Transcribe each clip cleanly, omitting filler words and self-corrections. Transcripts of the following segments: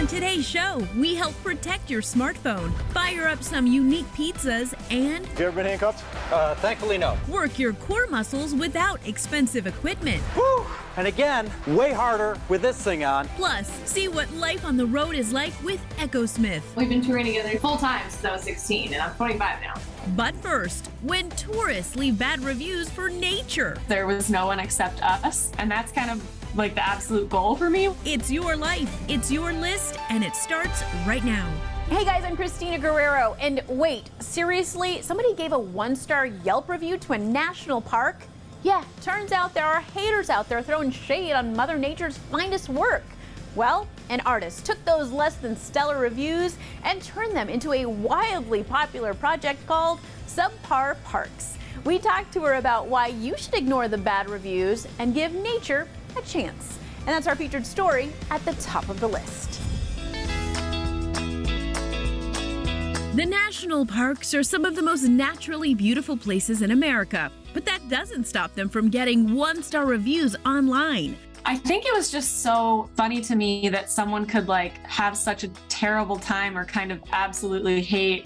On today's show, we help protect your smartphone, fire up some unique pizzas, and Have you ever been handcuffed? Thankfully, no. work your core muscles without expensive equipment. Woo! And again, way harder with this thing on. Plus, see what life on the road is like with EchoSmith. We've been touring together full time since I was 16, and I'm 25 now. But first, when tourists leave bad reviews for nature, There was no one except us, and that's kind of like the absolute goal for me. it's your life, it's your list, and it starts right now. Hey guys, I'm Christina Guerrero. And wait, seriously, somebody gave a 1-star Yelp review to a national park? Yeah, turns out there are haters out there throwing shade on Mother Nature's finest work. Well, an artist took those less than stellar reviews and turned them into a wildly popular project called SubPar Parks. We talked to her about why you should ignore the bad reviews and give nature a chance. And that's our featured story at the top of the list. The national parks are some of the most naturally beautiful places in America, but that doesn't stop them from getting 1-star reviews online. I think it was just so funny to me that someone could have such a terrible time or kind of absolutely hate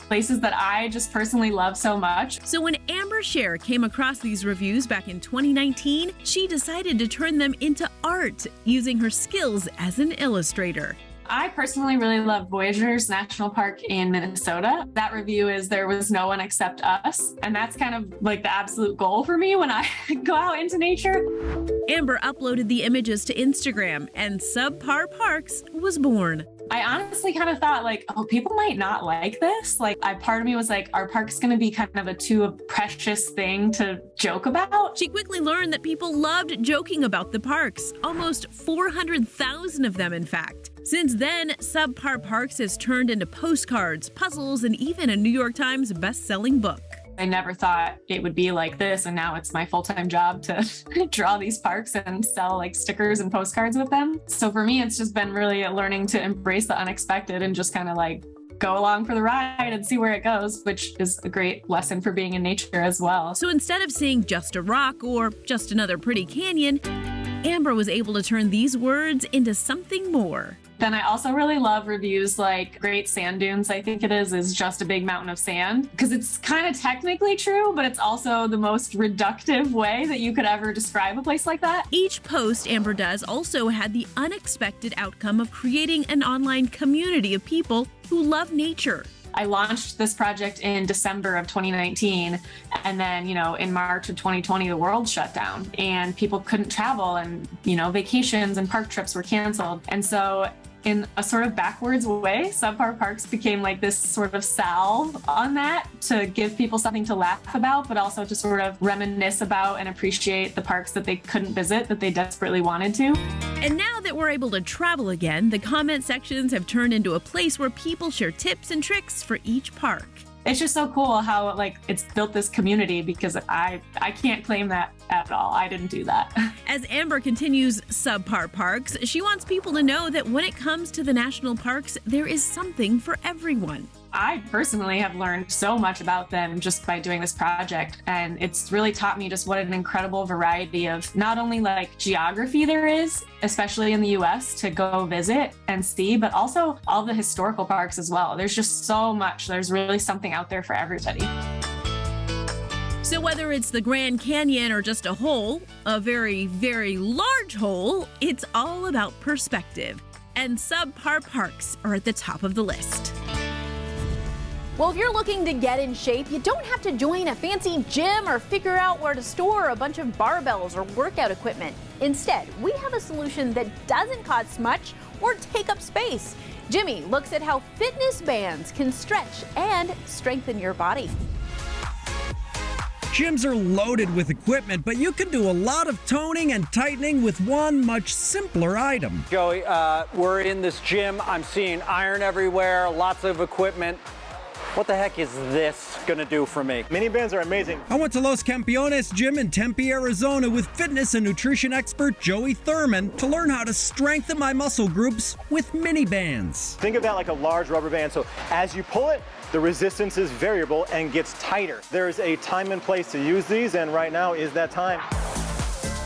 places that I just personally love so much. So when Amber Scher came across these reviews back in 2019, she decided to turn them into art using her skills as an illustrator. I personally really love Voyageurs National Park in Minnesota. That review is there was no one except us. And that's kind of like the absolute goal for me when I go out into nature. Amber uploaded the images to Instagram, and SubPar Parks was born. I honestly kind of thought oh, people might not like this. Part of me was our park's going to be kind of a too precious thing to joke about. She quickly learned that people loved joking about the parks, almost 400,000 of them, in fact. Since then, SubPar Parks has turned into postcards, puzzles, and even a New York Times best-selling book. I never thought it would be like this, and now it's my full-time job to draw these parks and sell stickers and postcards with them. So for me, it's just been really learning to embrace the unexpected and just kind of go along for the ride and see where it goes, which is a great lesson for being in nature as well. So instead of seeing just a rock or just another pretty canyon, Amber was able to turn these words into something more. Then I also really love reviews like Great Sand Dunes, I think it is just a big mountain of sand, because it's kind of technically true, but it's also the most reductive way that you could ever describe a place like that. Each post Amber does also had the unexpected outcome of creating an online community of people who love nature. I launched this project in December of 2019, and then, in March of 2020, the world shut down and people couldn't travel, and, vacations and park trips were canceled. And so in a sort of backwards way, SubPar Parks became this sort of salve on that to give people something to laugh about, but also to sort of reminisce about and appreciate the parks that they couldn't visit, that they desperately wanted to. And now that we're able to travel again, the comment sections have turned into a place where people share tips and tricks for each park. It's just so cool how it's built this community, because I can't claim that at all. I didn't do that. As Amber continues SubPar Parks, she wants people to know that when it comes to the national parks, there is something for everyone. I personally have learned so much about them just by doing this project, and it's really taught me just what an incredible variety of not only geography there is, especially in the US, to go visit and see, but also all the historical parks as well. There's just so much. There's really something out there for everybody. So whether it's the Grand Canyon or just a hole, a very, very large hole, it's all about perspective. And SubPar Parks are at the top of the list. Well, if you're looking to get in shape, you don't have to join a fancy gym or figure out where to store a bunch of barbells or workout equipment. Instead, we have a solution that doesn't cost much or take up space. Jimmy looks at how fitness bands can stretch and strengthen your body. Gyms are loaded with equipment, but you can do a lot of toning and tightening with one much simpler item. Joey, we're in this gym. I'm seeing iron everywhere, lots of equipment. What the heck is this gonna do for me? Mini bands are amazing. I went to Los Campeones Gym in Tempe, Arizona with fitness and nutrition expert Joey Thurman to learn how to strengthen my muscle groups with mini bands. Think of that like a large rubber band. So as you pull it, the resistance is variable and gets tighter. There's a time and place to use these, and right now is that time.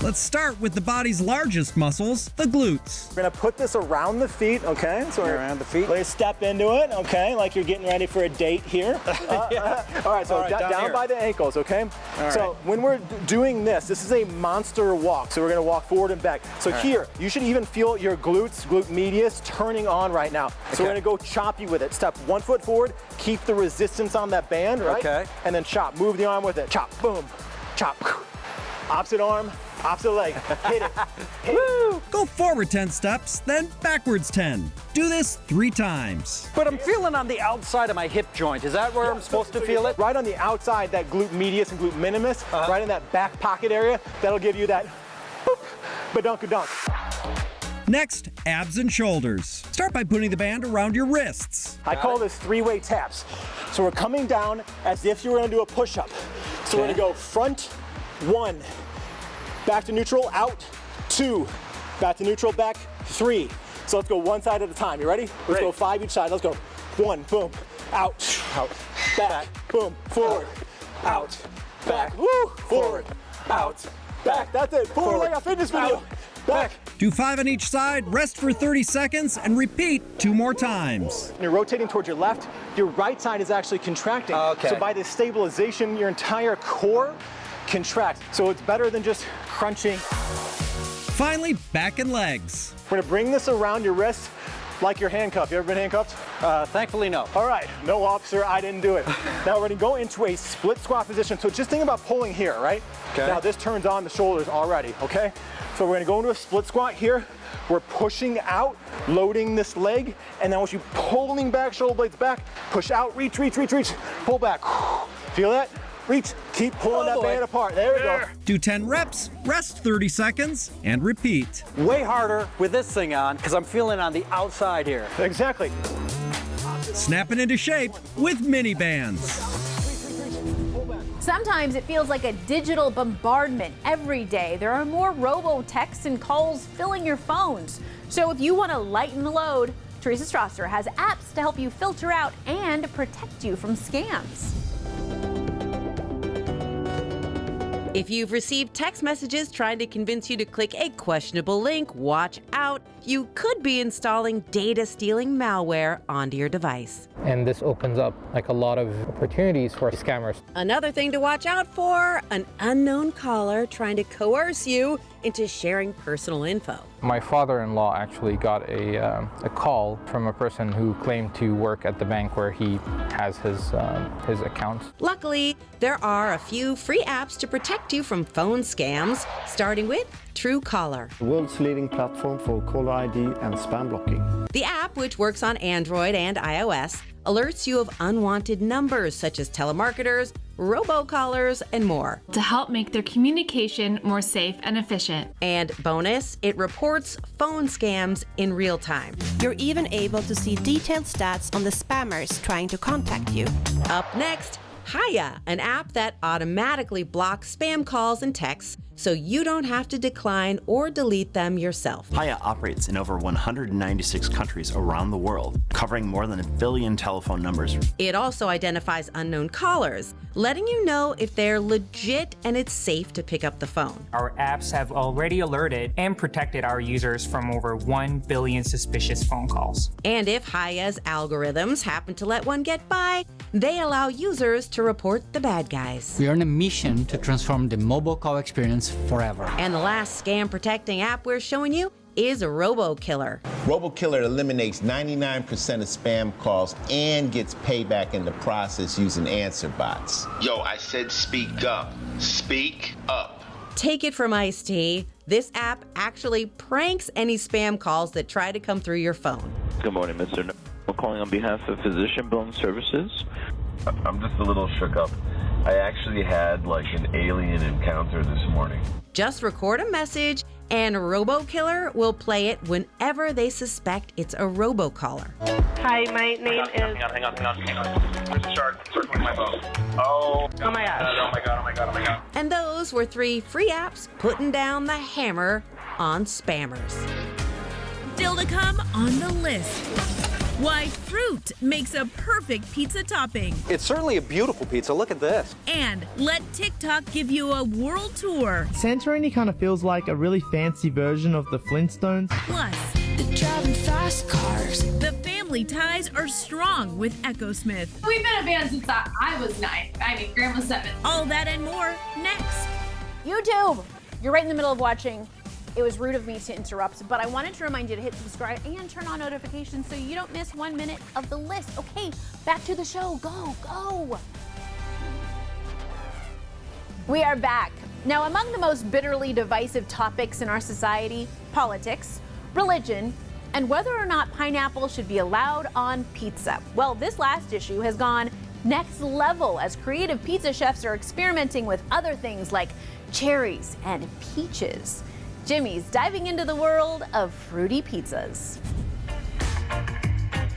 Let's start with the body's largest muscles, the glutes. We're gonna put this around the feet, okay? So Around the feet. let's step into it, okay? Like you're getting ready for a date here. All right, so down here. by the ankles, okay? So when we're doing this is a monster walk. So we're gonna walk forward and back. So here, you should even feel your glutes, glute medius, turning on right now. So we're gonna go choppy with it. Step 1 foot forward, keep the resistance on that band, right? Okay. And then chop, move the arm with it. Chop, boom, chop. Opposite arm, opposite leg, hit it. Hit it. Go forward 10 steps, then backwards 10. Do this 3 times. But I'm feeling on the outside of my hip joint. Is that where I'm supposed to feel it? Right on the outside, that glute medius and glute minimus, right in that back pocket area, that'll give you that boop, badunk-a-dunk. Next, abs and shoulders. Start by putting the band around your wrists. I call this 3-way taps. So we're coming down as if you were gonna do a push-up. So we're gonna go front, 1, back to neutral, out, 2, back to neutral, back, 3. So let's go one side at a time. You ready? Let's go 5 each side. Let's go. 1, boom, out, back, boom, forward, out, back, woo, forward, out, back. That's it. Forward like a fitness video. Back. Do 5 on each side, rest for 30 seconds, and repeat 2 more times. When you're rotating towards your left, your right side is actually contracting. Okay. So by this stabilization, your entire core contracts. So it's better than just crunching. Finally, back and legs. We're gonna bring this around your wrist like you're handcuffed. You ever been handcuffed? Thankfully, no. All right, no officer, I didn't do it. Now we're gonna go into a split squat position. So just think about pulling here, right? Okay. Now this turns on the shoulders already, okay? So we're gonna go into a split squat here. We're pushing out, loading this leg, and then once you pulling back, shoulder blades back, push out, reach, reach, reach, reach, pull back. Feel that? Reach, keep pulling that band apart. There we go. Do 10 reps, rest 30 seconds, and repeat. Way harder with this thing on because I'm feeling on the outside here. Exactly. Snapping into shape with mini bands. Sometimes it feels like a digital bombardment every day. There are more robo-texts and calls filling your phones. So if you want to lighten the load, Teresa Strasser has apps to help you filter out and protect you from scams. If you've received text messages trying to convince you to click a questionable link, watch out. You could be installing data-stealing malware onto your device. And this opens up like a lot of opportunities for scammers. Another thing to watch out for, an unknown caller trying to coerce you into sharing personal info. My father-in-law actually got a call from a person who claimed to work at the bank where he has his accounts. Luckily, there are a few free apps to protect you from phone scams, starting with Truecaller. The world's leading platform for caller ID and spam blocking. The app, which works on Android and iOS, alerts you of unwanted numbers such as telemarketers, robocallers, and more. To help make their communication more safe and efficient. And bonus, it reports phone scams in real time. You're even able to see detailed stats on the spammers trying to contact you. Up next, Hiya, an app that automatically blocks spam calls and texts so you don't have to decline or delete them yourself. Hiya operates in over 196 countries around the world, covering more than 1 billion telephone numbers. It also identifies unknown callers, letting you know if they're legit and it's safe to pick up the phone. Our apps have already alerted and protected our users from over 1 billion suspicious phone calls. And if Hiya's algorithms happen to let one get by, they allow users to report the bad guys. We are on a mission to transform the mobile call experience forever. And the last scam protecting app we're showing you is a RoboKiller. RoboKiller eliminates 99% of spam calls and gets payback in the process using answer bots. Yo, I said speak up. Speak up. Take it from Ice-T. This app actually pranks any spam calls that try to come through your phone. Good morning, Mr. I'm calling on behalf of Physician Bone Services. I'm just a little shook up. I actually had like an alien encounter this morning. Just record a message and RoboKiller will play it whenever they suspect it's a robocaller. Hi, my name is... Hang on. There's a shark circling my phone. Oh my gosh. Oh my god. And those were 3 free apps putting down the hammer on spammers. Still to come on the list. Why fruit makes a perfect pizza topping. It's certainly a beautiful pizza. Look at this. And let TikTok give you a world tour. Santorini kind of feels like a really fancy version of the Flintstones. Plus, the driving fast cars. The family ties are strong with Echo Smith. We've been a band since I was 9. I mean, Grandma's 7. All that and more next. YouTube, you're right in the middle of watching. It was rude of me to interrupt, but I wanted to remind you to hit subscribe and turn on notifications so you don't miss 1 minute of the list. Okay, back to the show. Go. We are back. Now, among the most bitterly divisive topics in our society, politics, religion, and whether or not pineapple should be allowed on pizza. Well, this last issue has gone next level as creative pizza chefs are experimenting with other things like cherries and peaches. Jimmy's diving into the world of fruity pizzas.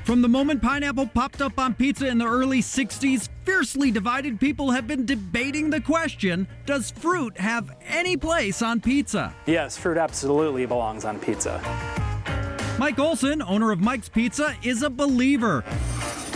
From the moment pineapple popped up on pizza in the early 60s, fiercely divided people have been debating the question, does fruit have any place on pizza? Yes, fruit absolutely belongs on pizza. Mike Olson, owner of Mike's Pizza, is a believer.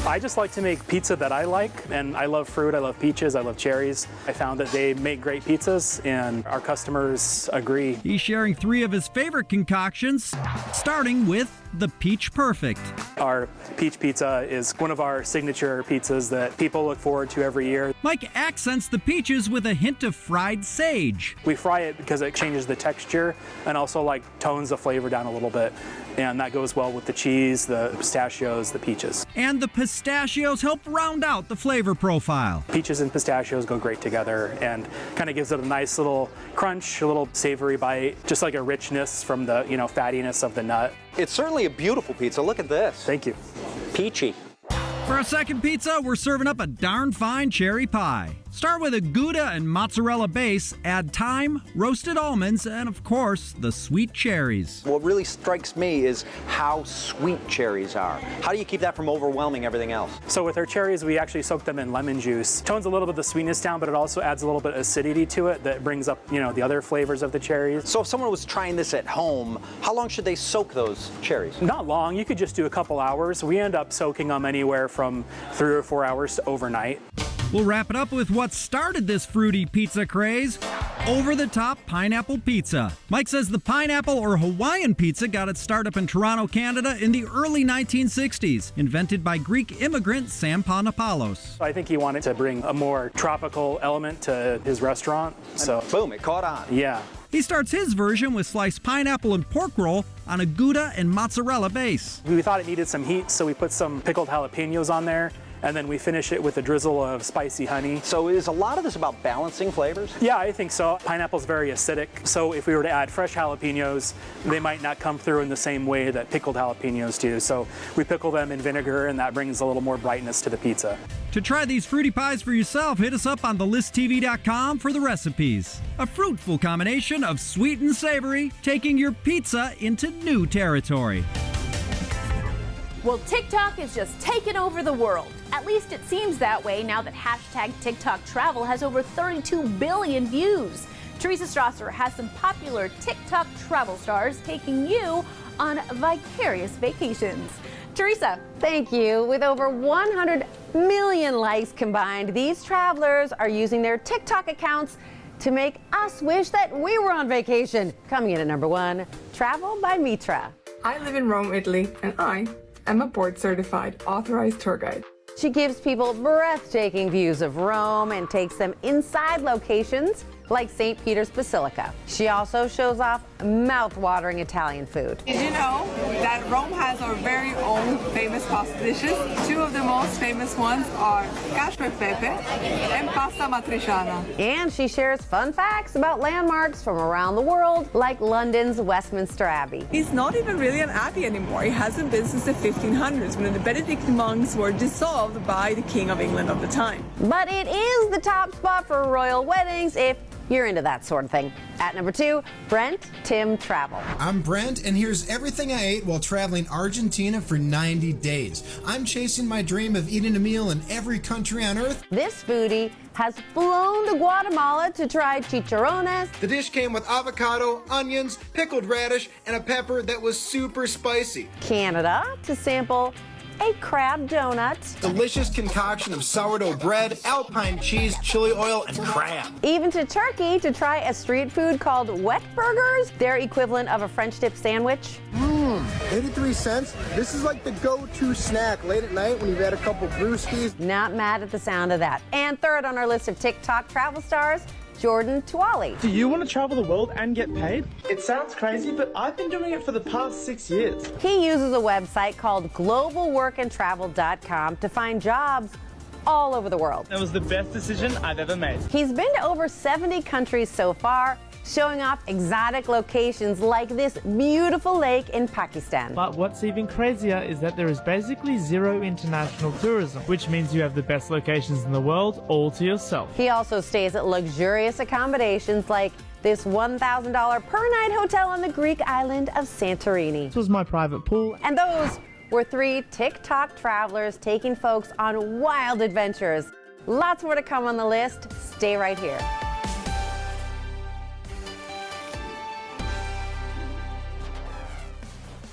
I just like to make pizza that I like, and I love fruit, I love peaches, I love cherries. I found that they make great pizzas, and our customers agree. He's sharing 3 of his favorite concoctions, starting with the Peach Perfect. Our peach pizza is one of our signature pizzas that people look forward to every year. Mike accents the peaches with a hint of fried sage. We fry it because it changes the texture and also tones the flavor down a little bit. And that goes well with the cheese, the pistachios, the peaches. And the pistachios help round out the flavor profile. Peaches and pistachios go great together and kind of gives it a nice little crunch, a little savory bite, just like a richness from the, fattiness of the nut. It's certainly a beautiful pizza. Look at this. Thank you. Peachy. For a second pizza, we're serving up a darn fine cherry pie. Start with a Gouda and mozzarella base, add thyme, roasted almonds, and of course, the sweet cherries. What really strikes me is how sweet cherries are. How do you keep that from overwhelming everything else? So with our cherries, we actually soak them in lemon juice. Tones a little bit of the sweetness down, but it also adds a little bit of acidity to it that brings up, the other flavors of the cherries. So if someone was trying this at home, how long should they soak those cherries? Not long. You could just do a couple hours. We end up soaking them anywhere from 3 or 4 hours to overnight. We'll wrap it up with what started this fruity pizza craze, over-the-top pineapple pizza. Mike says the pineapple or Hawaiian pizza got its start up in Toronto, Canada in the early 1960s, invented by Greek immigrant Sam Panopoulos. I think he wanted to bring a more tropical element to his restaurant. So boom, it caught on. Yeah. He starts his version with sliced pineapple and pork roll on a Gouda and mozzarella base. We thought it needed some heat, so we put some pickled jalapenos on there. And then we finish it with a drizzle of spicy honey. So is a lot of this about balancing flavors? Yeah, I think so. Pineapple's very acidic, so if we were to add fresh jalapenos, they might not come through in the same way that pickled jalapenos do. So we pickle them in vinegar, and that brings a little more brightness to the pizza. To try these fruity pies for yourself, hit us up on thelisttv.com for the recipes. A fruitful combination of sweet and savory, taking your pizza into new territory. Well, TikTok is just taking over the world. At least it seems that way now that hashtag TikTok Travel has over 32 billion views. Teresa Strasser has some popular TikTok travel stars taking you on vicarious vacations. Teresa. Thank you. With over 100 million likes combined, these travelers are using their TikTok accounts to make us wish that we were on vacation. Coming in at number 1, Travel by Mitra. I live in Rome, Italy, and I'm a board-certified authorized tour guide. She gives people breathtaking views of Rome and takes them inside locations like St. Peter's Basilica. She also shows off mouth-watering Italian food. Did you know that Rome has our very own famous pasta dishes? 2 of the most famous ones are cacio e pepe and pasta matriciana. And she shares fun facts about landmarks from around the world, like London's Westminster Abbey. It's not even really an abbey anymore. It hasn't been since the 1500s when the Benedictine monks were dissolved by the King of England of the time. But it is the top spot for royal weddings if you're into that sort of thing. At number 2, Brent Tim Travel. I'm Brent, and here's everything I ate while traveling Argentina for 90 days. I'm chasing my dream of eating a meal in every country on earth. This foodie has flown to Guatemala to try chicharrones. The dish came with avocado, onions, pickled radish, and a pepper that was super spicy. Canada to sample a crab donut. Delicious concoction of sourdough bread, alpine cheese, chili oil, and crab. Even to Turkey to try a street food called wet burgers, their equivalent of a French dip sandwich. 83 cents. This is like the go-to snack late at night when you've had a couple brewskis. Not mad at the sound of that. And third on our list of TikTok travel stars, Jordan Tuali. Do you want to travel the world and get paid? It sounds crazy, but I've been doing it for the past 6 years. He uses a website called globalworkandtravel.com to find jobs all over the world. That was the best decision I've ever made. He's been to over 70 countries so far, showing off exotic locations like this beautiful lake in Pakistan. But what's even crazier is that there is basically zero international tourism, which means you have the best locations in the world all to yourself. He also stays at luxurious accommodations like this $1,000 per night hotel on the Greek island of Santorini. This was my private pool. And those were 3 TikTok travelers taking folks on wild adventures. Lots more to come on the list. Stay right here.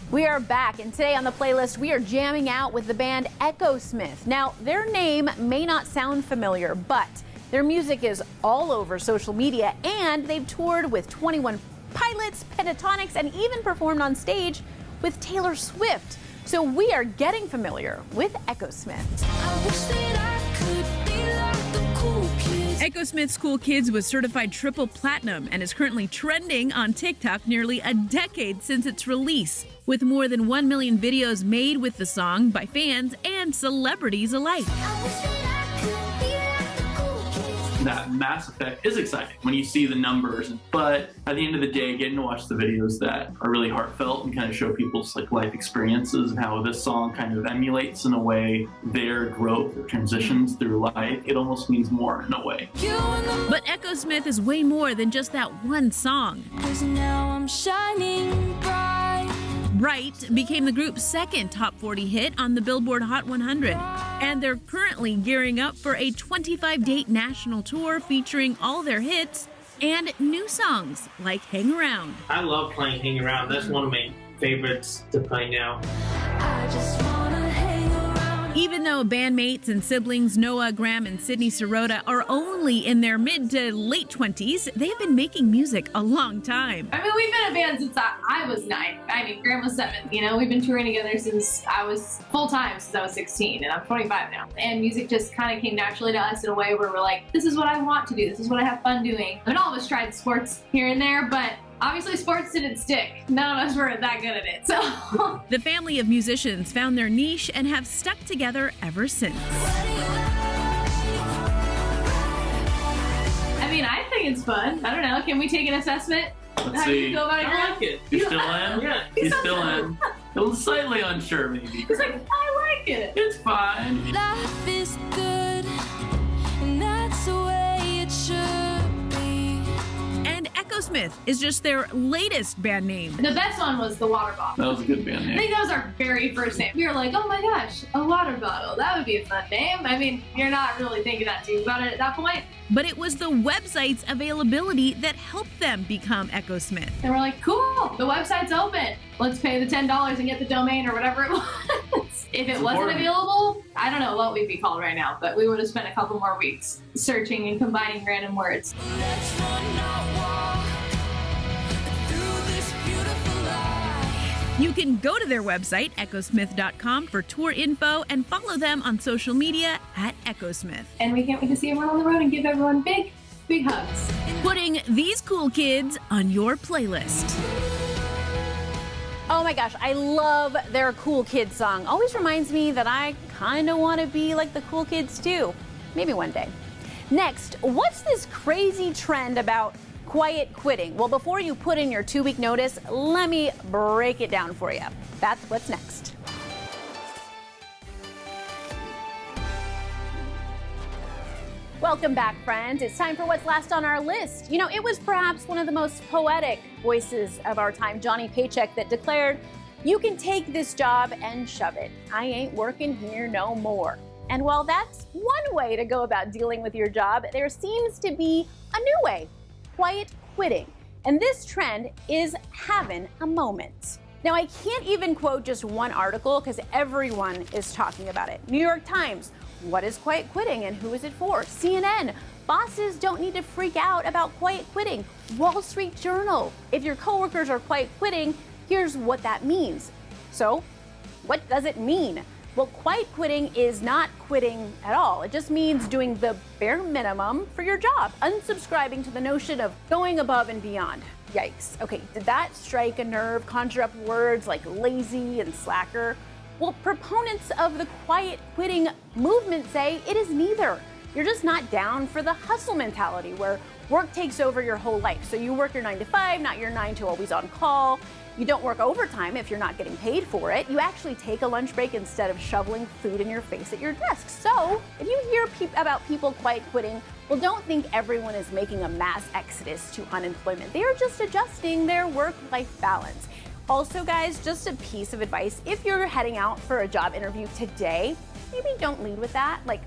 We are back, and today on the playlist, we are jamming out with the band Echosmith. Now, their name may not sound familiar, but their music is all over social media, and they've toured with 21 Pilots, Pentatonics, and even performed on stage with Taylor Swift. So we are getting familiar with Echosmith. Echosmith's Cool Kids was certified triple platinum and is currently trending on TikTok nearly a decade since its release, with more than 1 million videos made with the song by fans and celebrities alike. That mass effect is exciting when you see the numbers, but at the end of the day, getting to watch the videos that are really heartfelt and kind of show people's life experiences and how this song kind of emulates in a way their growth or transitions through life, it almost means more in a way. But Echosmith is way more than just that one song. 'Cause now I'm shining bright. Bright became the group's second top 40 hit on the Billboard Hot 100, and they're currently gearing up for a 25-date national tour featuring all their hits and new songs like Hang Around. I love playing Hang Around. That's one of my favorites to play now. I just wanna hang around. Even though bandmates and siblings Noah, Graham, and Sydney Sirota are only in their mid to late 20s, they've been making music a long time. I mean, we've been a band since I was 9. I mean, Graham was 7. You know, we've been touring together since I was full-time since I was 16, and I'm 25 now. And music just kind of came naturally to us in a way where we're like, this is what I want to do. This is what I have fun doing. I mean, all of us tried sports here and there, but obviously sports didn't stick. None of us were that good at it, so. The family of musicians found their niche and have stuck together ever since. I mean, I think it's fun. I don't know. Can we take an assessment? Let's How do see. you feel about it, I Graham? like it. You're still in? Yeah. You're still in. A little slightly unsure, maybe. He's like, I like it. It's fine. Life is good, and that's the way it should be. And Echosmith is just their latest band name. The best one was the water bottle. That was a good band I name. think that was our very first name. We were like, oh my gosh, a water bottle. That would be a fun name. I mean, you're not really thinking that too about it at that point. But it was the website's availability that helped them become Echosmith. And we're like, cool, the website's open. Let's pay the $10 and get the domain or whatever it was. If it wasn't available, I don't know what we'd be called right now, but we would have spent a couple more weeks searching and combining random words. Let's run our walk through this beautiful life. You can go to their website, echosmith.com, for tour info and follow them on social media at Echosmith. And we can't wait to see everyone on the road and give everyone big, big hugs. Putting these cool kids on your playlist. Oh my gosh, I love their Cool Kids song. Always reminds me that I kind of want to be like the cool kids too. Maybe one day. Next, what's this crazy trend about quiet quitting? Well, before you put in your 2-week notice, let me break it down for you. That's what's next. Welcome back, friends. It's time for what's last on our list. You know, it was perhaps one of the most poetic voices of our time, Johnny Paycheck, that declared, "You can take this job and shove it. I ain't working here no more." And while that's one way to go about dealing with your job, there seems to be a new way, quiet quitting. And this trend is having a moment. Now, I can't even quote just one article because everyone is talking about it. New York Times, what is quiet quitting and who is it for? CNN, bosses don't need to freak out about quiet quitting. Wall Street Journal, if your coworkers are quiet quitting, here's what that means. So, what does it mean? Well, quiet quitting is not quitting at all. It just means doing the bare minimum for your job, unsubscribing to the notion of going above and beyond. Yikes. Okay, did that strike a nerve, conjure up words like lazy and slacker? Well, proponents of the quiet quitting movement say it is neither. You're just not down for the hustle mentality where work takes over your whole life. So you work your 9 to 5, not your 9 to always on call. You don't work overtime if you're not getting paid for it. You actually take a lunch break instead of shoveling food in your face at your desk. So if you hear about people quiet quitting, well, don't think everyone is making a mass exodus to unemployment. They are just adjusting their work-life balance. Also, guys, just a piece of advice. If you're heading out for a job interview today, maybe don't lead with that. Like,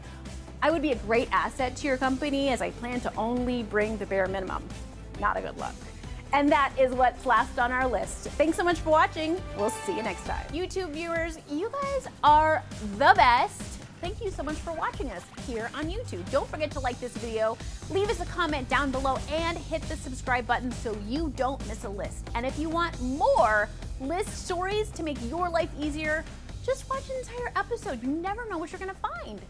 I would be a great asset to your company as I plan to only bring the bare minimum. Not a good look. And that is what's last on our list. Thanks so much for watching. We'll see you next time. YouTube viewers, you guys are the best. Thank you so much for watching us here on YouTube. Don't forget to like this video, leave us a comment down below, and hit the subscribe button so you don't miss a list. And if you want more list stories to make your life easier, just watch an entire episode. You never know what you're gonna find.